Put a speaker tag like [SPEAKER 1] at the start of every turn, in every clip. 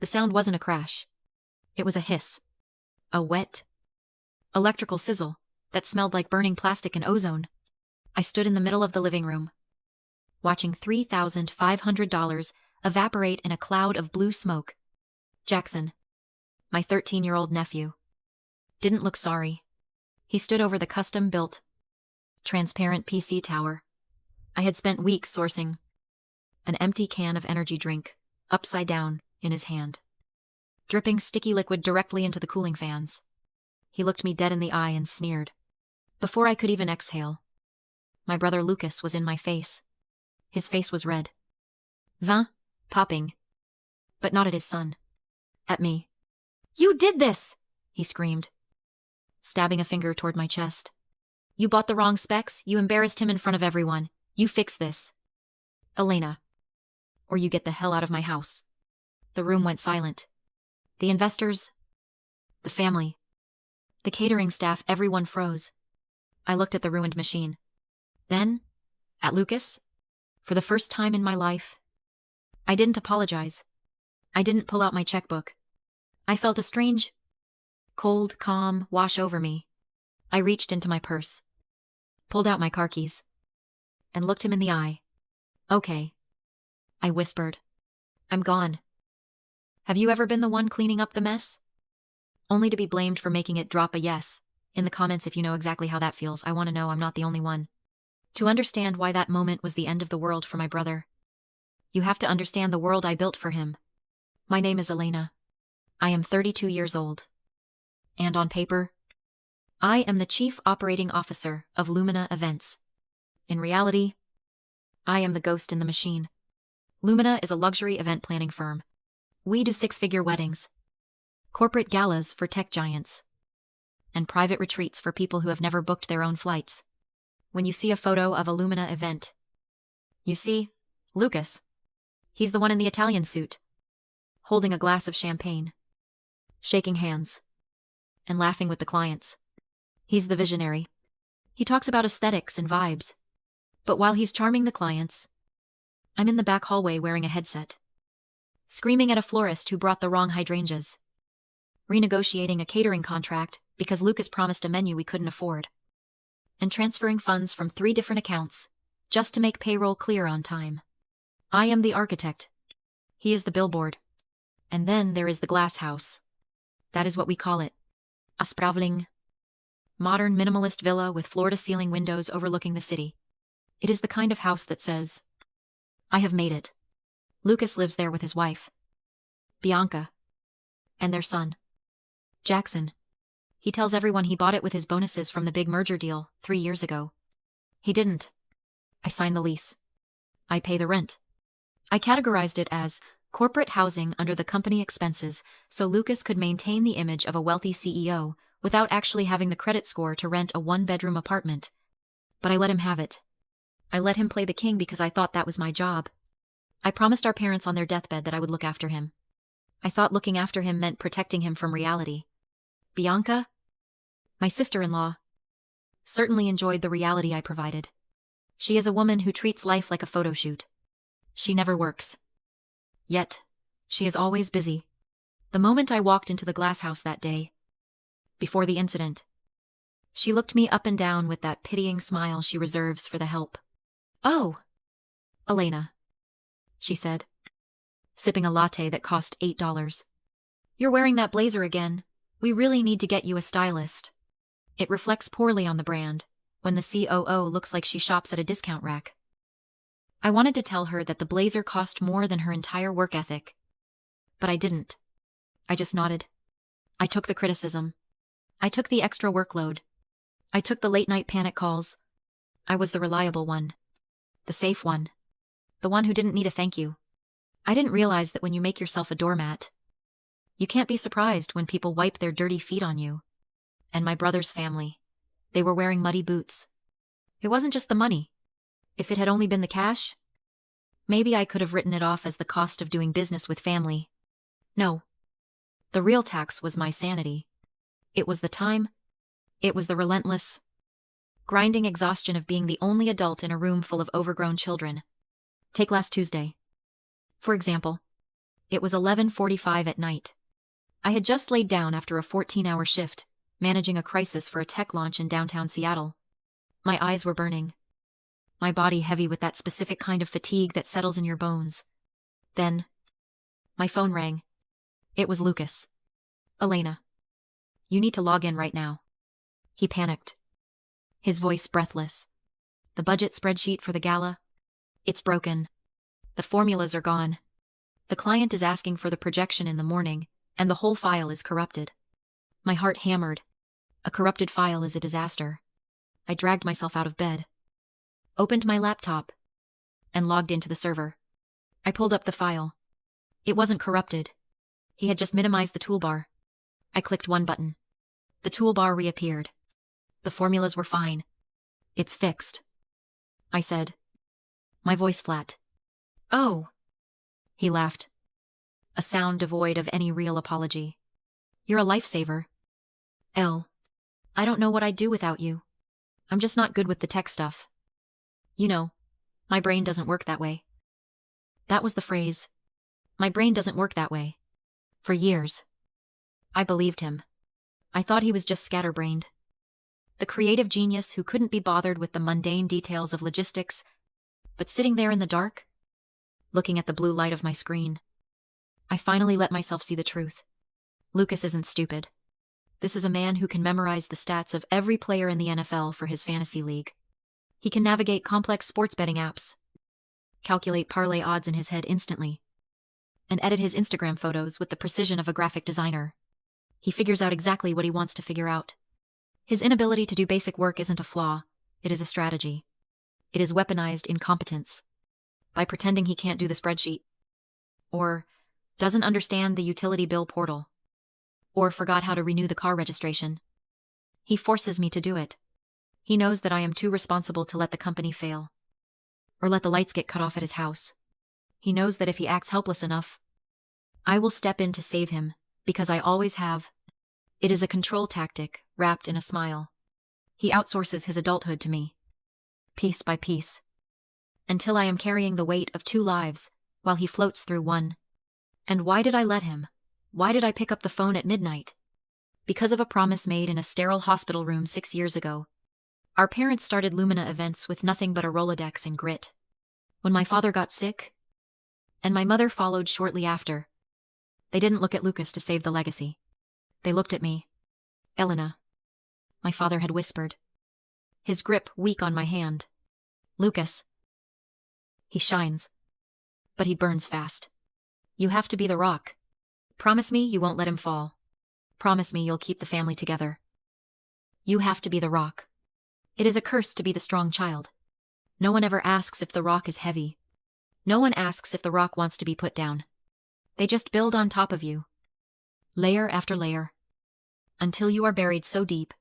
[SPEAKER 1] The sound wasn't a crash. It was a hiss. A wet, electrical sizzle that smelled like burning plastic and ozone. I stood in the middle of the living room, watching $3,500 evaporate in a cloud of blue smoke. Jackson, my 13-year-old nephew, didn't look sorry. He stood over the custom-built, transparent PC tower. I had spent weeks sourcing an empty can of energy drink, upside down, in his hand, dripping sticky liquid directly into the cooling fans. He looked me dead in the eye and sneered. Before I could even exhale, my brother Lucas was in my face. His face was red. Vin, popping. But not at his son. At me. "You did this!" he screamed, stabbing a finger toward my chest. "You bought the wrong specs, you embarrassed him in front of everyone. You fix this, Elena, or you get the hell out of my house." The room went silent. The investors, the family, the catering staff, everyone froze. I looked at the ruined machine. Then, at Lucas, for the first time in my life. I didn't apologize. I didn't pull out my checkbook. I felt a strange, cold calm wash over me. I reached into my purse, pulled out my car keys, and looked him in the eye. "Okay," I whispered. "I'm gone. Have you ever been the one cleaning up the mess? Only to be blamed for making it?" Drop a yes in the comments if you know exactly how that feels. I want to know I'm not the only one. To understand why that moment was the end of the world for my brother, you have to understand the world I built for him. My name is Elena. I am 32 years old. And on paper, I am the Chief Operating Officer of Lumina Events. In reality, I am the ghost in the machine. Lumina is a luxury event planning firm. We do six-figure weddings, corporate galas for tech giants, and private retreats for people who have never booked their own flights. When you see a photo of a Lumina event, you see Lucas. He's the one in the Italian suit, holding a glass of champagne, shaking hands, and laughing with the clients. He's the visionary. He talks about aesthetics and vibes. But while he's charming the clients, I'm in the back hallway wearing a headset, screaming at a florist who brought the wrong hydrangeas, renegotiating a catering contract because Lucas promised a menu we couldn't afford, and transferring funds from 3 different accounts just to make payroll clear on time. I am the architect. He is the billboard. And then there is the glass house. That is what we call it. A sprawling, modern minimalist villa with floor-to-ceiling windows overlooking the city. It is the kind of house that says, "I have made it." Lucas lives there with his wife, Bianca, and their son, Jackson. He tells everyone he bought it with his bonuses from the big merger deal 3 years ago. He didn't. I signed the lease. I pay the rent. I categorized it as corporate housing under the company expenses so Lucas could maintain the image of a wealthy CEO without actually having the credit score to rent a 1-bedroom apartment. But I let him have it. I let him play the king because I thought that was my job. I promised our parents on their deathbed that I would look after him. I thought looking after him meant protecting him from reality. Bianca, my sister-in-law, certainly enjoyed the reality I provided. She is a woman who treats life like a photo shoot. She never works. Yet, she is always busy. The moment I walked into the glass house that day, before the incident, she looked me up and down with that pitying smile she reserves for the help. "Oh, Elena," she said, sipping a latte that cost $8. "You're wearing that blazer again. We really need to get you a stylist. It reflects poorly on the brand when the COO looks like she shops at a discount rack." I wanted to tell her that the blazer cost more than her entire work ethic, but I didn't. I just nodded. I took the criticism. I took the extra workload. I took the late-night panic calls. I was the reliable one. The safe one. The one who didn't need a thank you. I didn't realize that when you make yourself a doormat, you can't be surprised when people wipe their dirty feet on you. And my brother's family, they were wearing muddy boots. It wasn't just the money. If it had only been the cash, maybe I could have written it off as the cost of doing business with family. No. The real tax was my sanity. It was the time. It was the relentless, grinding exhaustion of being the only adult in a room full of overgrown children. Take last Tuesday, for example. It was 11:45 at night. I had just laid down after a 14-hour shift, managing a crisis for a tech launch in downtown Seattle. My eyes were burning. My body heavy with that specific kind of fatigue that settles in your bones. Then, my phone rang. It was Lucas. "Elena. You need to log in right now." He panicked. His voice breathless. "The budget spreadsheet for the gala? It's broken. The formulas are gone. The client is asking for the projection in the morning, and the whole file is corrupted." My heart hammered. A corrupted file is a disaster. I dragged myself out of bed, opened my laptop, and logged into the server. I pulled up the file. It wasn't corrupted. He had just minimized the toolbar. I clicked one button. The toolbar reappeared. The formulas were fine. "It's fixed," I said, my voice flat. "Oh." He laughed. A sound devoid of any real apology. "You're a lifesaver. I don't know what I'd do without you. I'm just not good with the tech stuff. You know, my brain doesn't work that way." That was the phrase. My brain doesn't work that way. For years. I believed him. I thought he was just scatterbrained. The creative genius who couldn't be bothered with the mundane details of logistics, but sitting there in the dark, looking at the blue light of my screen. I finally let myself see the truth. Lucas isn't stupid. This is a man who can memorize the stats of every player in the NFL for his fantasy league. He can navigate complex sports betting apps, calculate parlay odds in his head instantly, and edit his Instagram photos with the precision of a graphic designer. He figures out exactly what he wants to figure out. His inability to do basic work isn't a flaw, it is a strategy. It is weaponized incompetence. By pretending he can't do the spreadsheet, or doesn't understand the utility bill portal, or forgot how to renew the car registration. He forces me to do it. He knows that I am too responsible to let the company fail, or let the lights get cut off at his house. He knows that if he acts helpless enough, I will step in to save him, because I always have. It is a control tactic, wrapped in a smile. He outsources his adulthood to me, piece by piece, until I am carrying the weight of 2 lives, while he floats through one. And why did I let him? Why did I pick up the phone at midnight? Because of a promise made in a sterile hospital room 6 years ago. Our parents started Lumina events with nothing but a Rolodex and grit. When my father got sick, and my mother followed shortly after, they didn't look at Lucas to save the legacy. They looked at me. "Elena," my father had whispered, his grip weak on my hand. "Lucas. He shines, but he burns fast. You have to be the rock. Promise me you won't let him fall. Promise me you'll keep the family together. You have to be the rock. It is a curse to be the strong child. No one ever asks if the rock is heavy. No one asks if the rock wants to be put down. They just build on top of you, layer after layer, until you are buried so deep,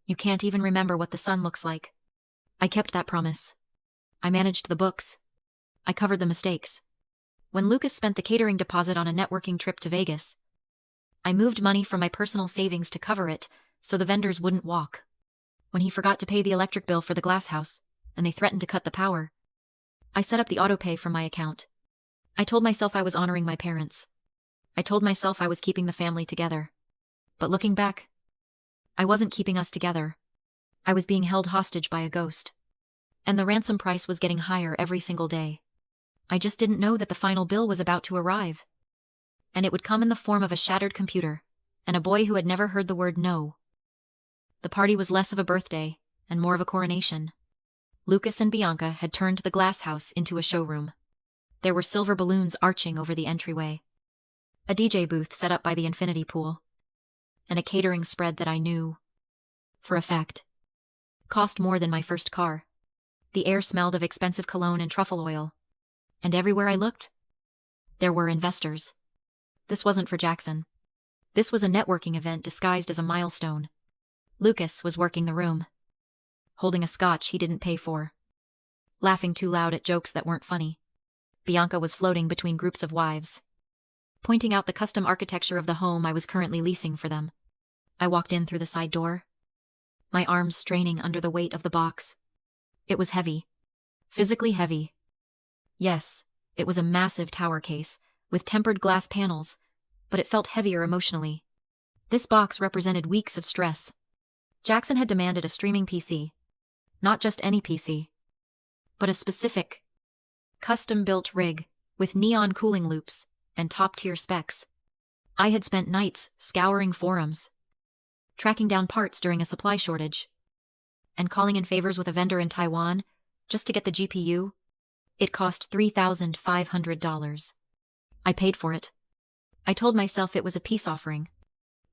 [SPEAKER 1] you can't even remember what the sun looks like." I kept that promise. I managed the books. I covered the mistakes. When Lucas spent the catering deposit on a networking trip to Vegas, I moved money from my personal savings to cover it so the vendors wouldn't walk. When he forgot to pay the electric bill for the glass house, and they threatened to cut the power, I set up the autopay from my account. I told myself I was honoring my parents. I told myself I was keeping the family together. But looking back, I wasn't keeping us together. I was being held hostage by a ghost. And the ransom price was getting higher every single day. I just didn't know that the final bill was about to arrive. And it would come in the form of a shattered computer, and a boy who had never heard the word no. The party was less of a birthday, and more of a coronation. Lucas and Bianca had turned the glass house into a showroom. There were silver balloons arching over the entryway, a DJ booth set up by the infinity pool, and a catering spread that I knew, for a fact, cost more than my first car. The air smelled of expensive cologne and truffle oil, and everywhere I looked, there were investors. This wasn't for Jackson. This was a networking event disguised as a milestone. Lucas was working the room, holding a scotch he didn't pay for, laughing too loud at jokes that weren't funny. Bianca was floating between groups of wives, pointing out the custom architecture of the home I was currently leasing for them. I walked in through the side door, my arms straining under the weight of the box. It was heavy, physically heavy. Yes, it was a massive tower case, with tempered glass panels, but it felt heavier emotionally. This box represented weeks of stress. Jackson had demanded a streaming PC. Not just any PC, but a specific, custom-built rig with neon cooling loops and top-tier specs. I had spent nights scouring forums, tracking down parts during a supply shortage, and calling in favors with a vendor in Taiwan just to get the GPU. It cost $3,500. I paid for it. I told myself it was a peace offering.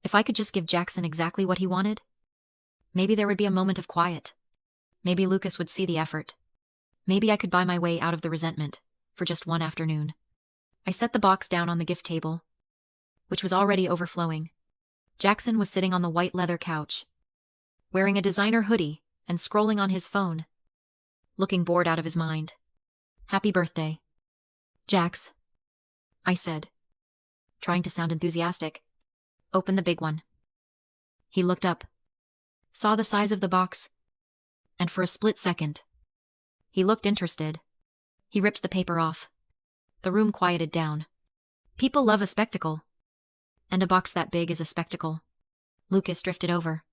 [SPEAKER 1] If I could just give Jackson exactly what he wanted, maybe there would be a moment of quiet. Maybe Lucas would see the effort. Maybe I could buy my way out of the resentment for just one afternoon. I set the box down on the gift table, which was already overflowing. Jackson was sitting on the white leather couch, wearing a designer hoodie and scrolling on his phone, looking bored out of his mind. "Happy birthday, Jax," I said, trying to sound enthusiastic. "Open the big one." He looked up, saw the size of the box, and for a split second, he looked interested. He ripped the paper off. The room quieted down. People love a spectacle, and a box that big is a spectacle. Lucas drifted over,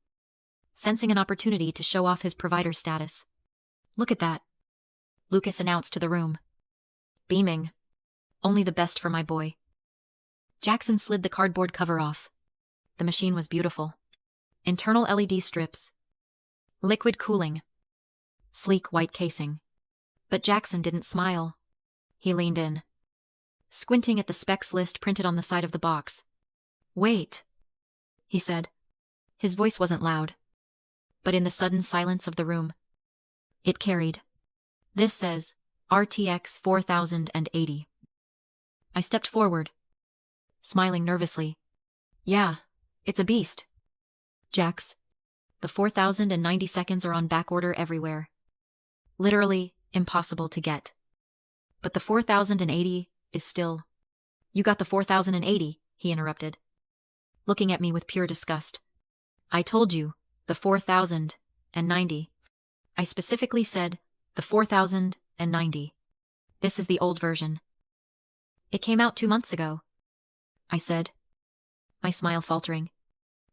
[SPEAKER 1] sensing an opportunity to show off his provider status. "Look at that," Lucas announced to the room, beaming. "Only the best for my boy." Jackson slid the cardboard cover off. The machine was beautiful. Internal LED strips, liquid cooling, sleek white casing. But Jackson didn't smile. He leaned in, squinting at the specs list printed on the side of the box. "Wait," he said. His voice wasn't loud, but in the sudden silence of the room, it carried. "This says RTX 4080. I stepped forward, smiling nervously. "Yeah, it's a beast, Jax. The 4090 seconds are on backorder everywhere. Literally impossible to get. But the 4080 is still—" "You got the 4080, he interrupted, looking at me with pure disgust. "I told you, the 4090. I specifically said the 4090. This is the old version. It came out 2 months ago," I said, my smile faltering.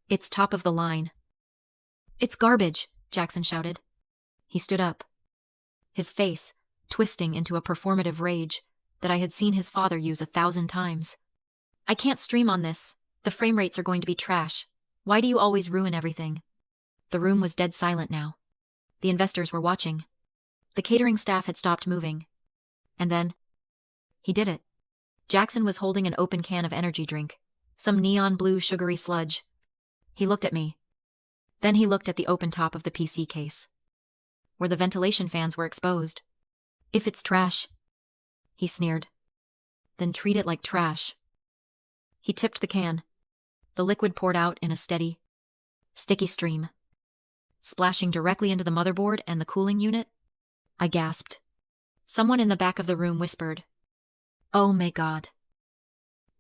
[SPEAKER 1] "It's top of the line." "It's garbage," Jackson shouted. He stood up, his face twisting into a performative rage that I had seen his father use 1,000 times. "I can't stream on this. The frame rates are going to be trash. Why do you always ruin everything?" The room was dead silent now. The investors were watching. The catering staff had stopped moving. And then, he did it. Jackson was holding an open can of energy drink, some neon blue sugary sludge. He looked at me. Then he looked at the open top of the PC case, where the ventilation fans were exposed. "If it's trash," he sneered, "then treat it like trash." He tipped the can. The liquid poured out in a steady, sticky stream, splashing directly into the motherboard and the cooling unit. I gasped. Someone in the back of the room whispered, "Oh my God."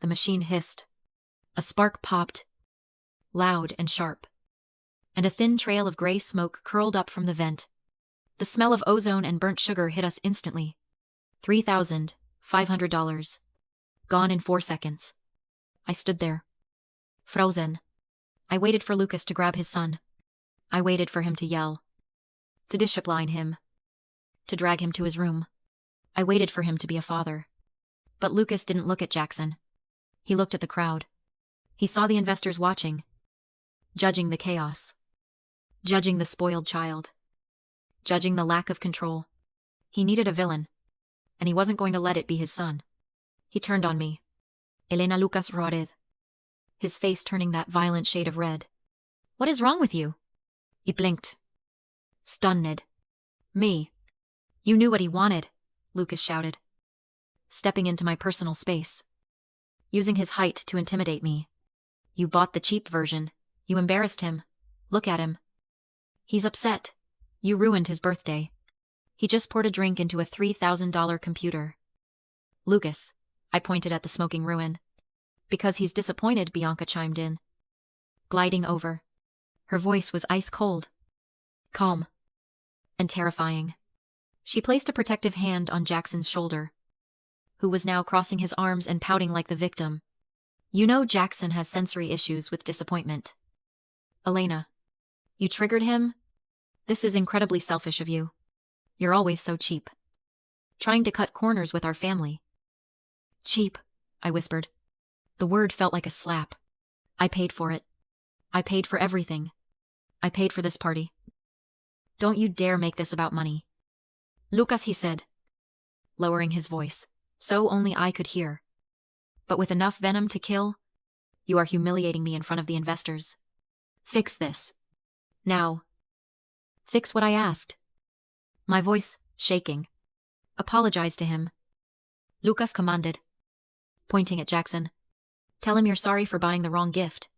[SPEAKER 1] The machine hissed. A spark popped, loud and sharp, and a thin trail of gray smoke curled up from the vent. The smell of ozone and burnt sugar hit us instantly. $3,500. Gone in 4 seconds. I stood there, frozen. I waited for Lucas to grab his son. I waited for him to yell, to discipline him, to drag him to his room. I waited for him to be a father. But Lucas didn't look at Jackson. He looked at the crowd. He saw the investors watching, judging the chaos, judging the spoiled child, judging the lack of control. He needed a villain, and he wasn't going to let it be his son. He turned on me. "Elena Lucas Rodez," his face turning that violent shade of red. "What is wrong with you?" He blinked, stunned. "Me." "You knew what he wanted," Lucas shouted, stepping into my personal space, using his height to intimidate me. "You bought the cheap version. You embarrassed him. Look at him. He's upset. You ruined his birthday. He just poured a drink into a $3,000 computer." "Lucas," I pointed at the smoking ruin. "Because he's disappointed," Bianca chimed in, gliding over. Her voice was ice cold, calm, and terrifying. She placed a protective hand on Jackson's shoulder. who was now crossing his arms and pouting like the victim. You know Jackson has sensory issues with disappointment. Elena, you triggered him? This is incredibly selfish of you. You're always so cheap. Trying to cut corners with our family. Cheap, I whispered. The word felt like a slap. I paid for it. I paid for everything. I paid for this party. Don't you dare make this about money. Lucas, he said, lowering his voice, so only I could hear. But with enough venom to kill, you are humiliating me in front of the investors. Fix this. Now. Fix what I asked. My voice shaking. Apologize to him. Lucas commanded, pointing at Jackson. Tell him you're sorry for buying the wrong gift.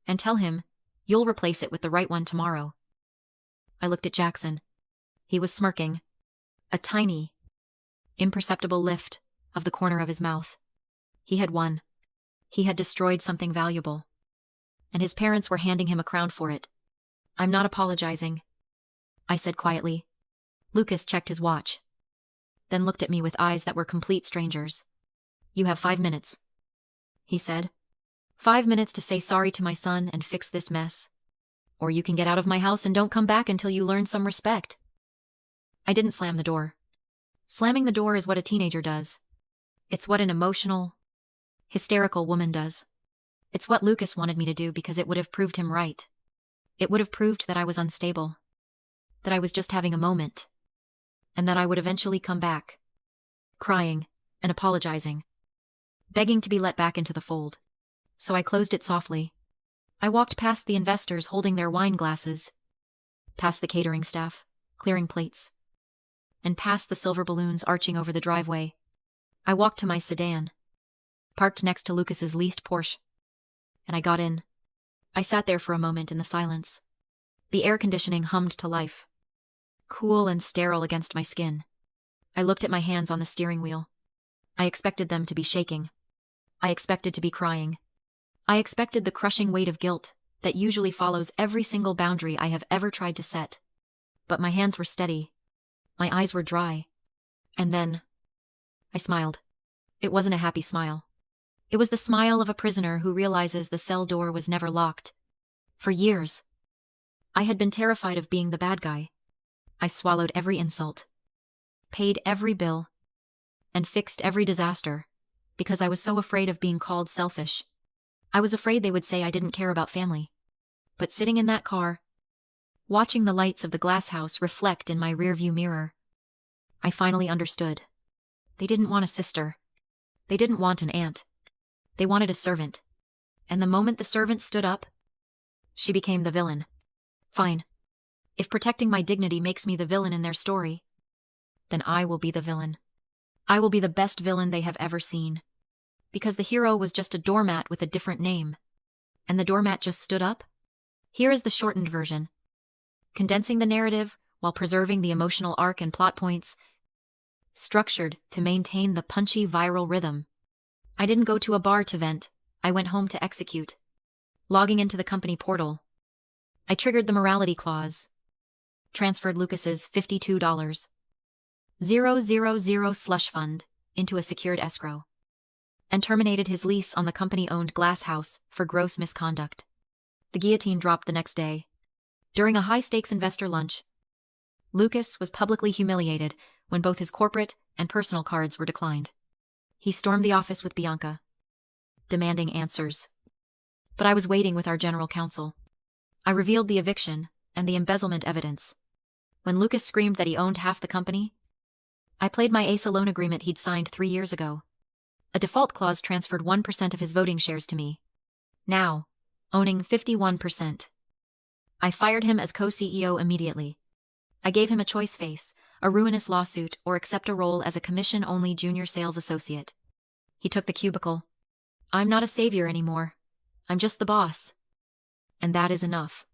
[SPEAKER 1] And tell him you'll replace it with the right one tomorrow. I looked at Jackson. He was smirking. A tiny, imperceptible lift of the corner of his mouth. He had won. He had destroyed something valuable. And his parents were handing him a crown for it. I'm not apologizing, I said quietly. Lucas checked his watch, then looked at me with eyes that were complete strangers. You have 5 minutes, he said. 5 minutes to say sorry to my son and fix this mess. Or you can get out of my house and don't come back until you learn some respect. I didn't slam the door. Slamming the door is what a teenager does. It's what an emotional, hysterical woman does. It's what Lucas wanted me to do because it would have proved him right. It would have proved that I was unstable, that I was just having a moment, and that I would eventually come back, crying and apologizing, begging to be let back into the fold. So I closed it softly. I walked past the investors holding their wine glasses, past the catering staff, clearing plates, and past the silver balloons arching over the driveway. I walked to my sedan, parked next to Lucas's leased Porsche, and I got in. I sat there for a moment in the silence. The air conditioning hummed to life, cool and sterile against my skin. I looked at my hands on the steering wheel. I expected them to be shaking. I expected to be crying. I expected the crushing weight of guilt that usually follows every single boundary I have ever tried to set. But my hands were steady. My eyes were dry. And then I smiled. It wasn't a happy smile. It was the smile of a prisoner who realizes the cell door was never locked. For years, I had been terrified of being the bad guy. I swallowed every insult, paid every bill, and fixed every disaster because I was so afraid of being called selfish. I was afraid they would say I didn't care about family. But sitting in that car, watching the lights of the glass house reflect in my rearview mirror, I finally understood. They didn't want a sister. They didn't want an aunt. They wanted a servant. And the moment the servant stood up, she became the villain. Fine. If protecting my dignity makes me the villain in their story, then I will be the villain. I will be the best villain they have ever seen. Because the hero was just a doormat with a different name. And the doormat just stood up? Here is the shortened version. Condensing the narrative while preserving the emotional arc and plot points, structured to maintain the punchy viral rhythm. I didn't go to a bar to vent. I went home to execute. Logging into the company portal, I triggered the morality clause, transferred Lucas's $52,000 slush fund into a secured escrow, and terminated his lease on the company-owned glass house for gross misconduct. The guillotine dropped the next day. During a high-stakes investor lunch, Lucas was publicly humiliated when both his corporate and personal cards were declined. He stormed the office with Bianca, demanding answers. But I was waiting with our general counsel. I revealed the eviction and the embezzlement evidence. When Lucas screamed that he owned half the company, I played my ACE loan agreement he'd signed 3 years ago. A default clause transferred 1% of his voting shares to me. Now, owning 51%. I fired him as co-CEO immediately. I gave him a choice: face a ruinous lawsuit or accept a role as a commission-only junior sales associate. He took the cubicle. I'm not a savior anymore. I'm just the boss. And that is enough.